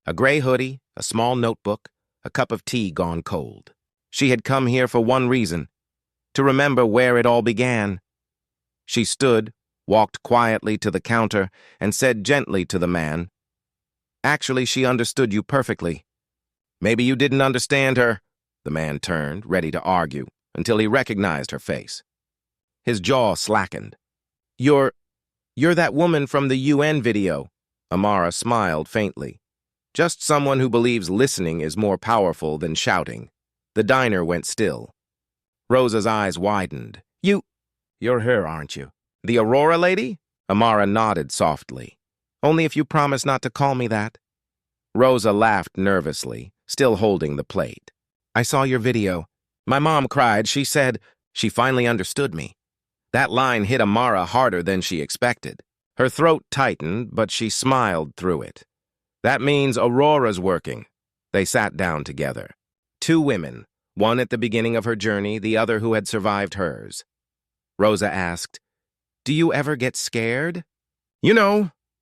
A gray hoodie, a small notebook, a cup of tea gone cold. She had come here for one reason, to remember where it all began. She stood, walked quietly to the counter, and said gently to the man, "Actually, she understood you perfectly. Maybe you didn't understand her." The man turned, ready to argue, until he recognized her face. His jaw slackened. You're that woman from the UN video." Amara smiled faintly. Just someone who believes listening is more powerful than shouting. The diner went still. Rosa's eyes widened. You're her, aren't you? The Aurora lady? Amara nodded softly. Only if you promise not to call me that. Rosa laughed nervously, still holding the plate. I saw your video. My mom cried. She said she finally understood me. That line hit Amara harder than she expected. Her throat tightened, but she smiled through it. That means Aurora's working. They sat down together. Two women, one at the beginning of her journey, the other who had survived hers. Rosa asked, "Do you ever get scared?"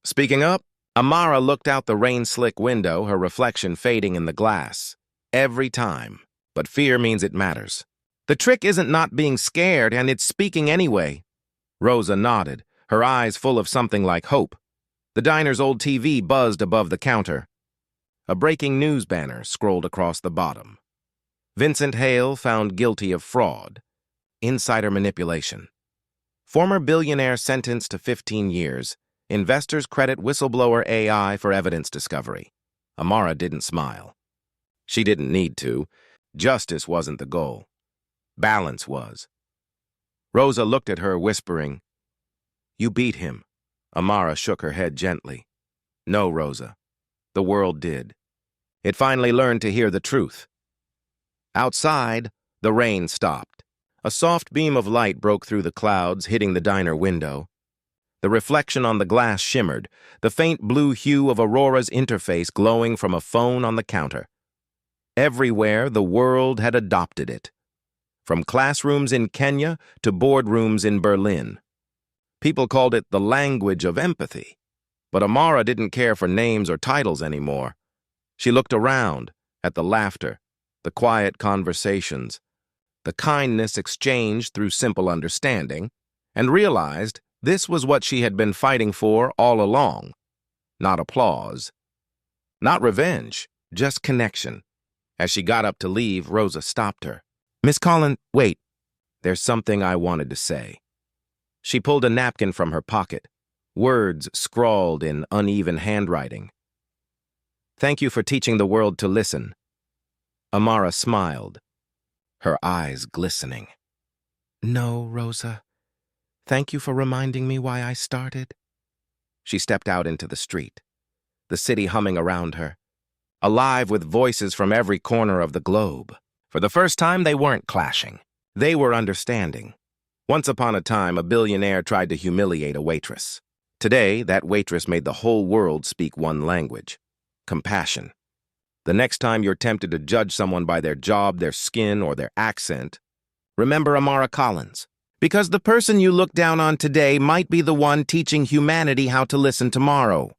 Speaking up, Amara looked out the rain-slick window, her reflection fading in the glass. Every time. But fear means it matters. The trick isn't not being scared, and it's speaking anyway. Rosa nodded, her eyes full of something like hope. The diner's old TV buzzed above the counter. A breaking news banner scrolled across the bottom. Vincent Hale found guilty of fraud. Insider manipulation. Former billionaire sentenced to 15 years. Investors credit whistleblower AI for evidence discovery. Amara didn't smile. She didn't need to. Justice wasn't the goal. Balance was. Rosa looked at her, whispering, "You beat him." Amara shook her head gently. "No, Rosa. The world did. It finally learned to hear the truth." Outside, the rain stopped. A soft beam of light broke through the clouds, hitting the diner window. The reflection on the glass shimmered, the faint blue hue of Aurora's interface glowing from a phone on the counter. Everywhere, the world had adopted it. From classrooms in Kenya to boardrooms in Berlin. People called it the language of empathy. But Amara didn't care for names or titles anymore. She looked around, at the laughter, the quiet conversations, the kindness exchanged through simple understanding, and realized this was what she had been fighting for all along. Not applause. Not revenge, just connection. As she got up to leave, Rosa stopped her. "Miss Collins, wait. There's something I wanted to say." She pulled a napkin from her pocket, words scrawled in uneven handwriting. "Thank you for teaching the world to listen." Amara smiled, her eyes glistening. "No, Rosa. Thank you for reminding me why I started." She stepped out into the street, the city humming around her, alive with voices from every corner of the globe. For the first time, they weren't clashing. They were understanding. Once upon a time, a billionaire tried to humiliate a waitress. Today, that waitress made the whole world speak one language: compassion. The next time you're tempted to judge someone by their job, their skin, or their accent, remember Amara Collins. Because the person you look down on today might be the one teaching humanity how to listen tomorrow.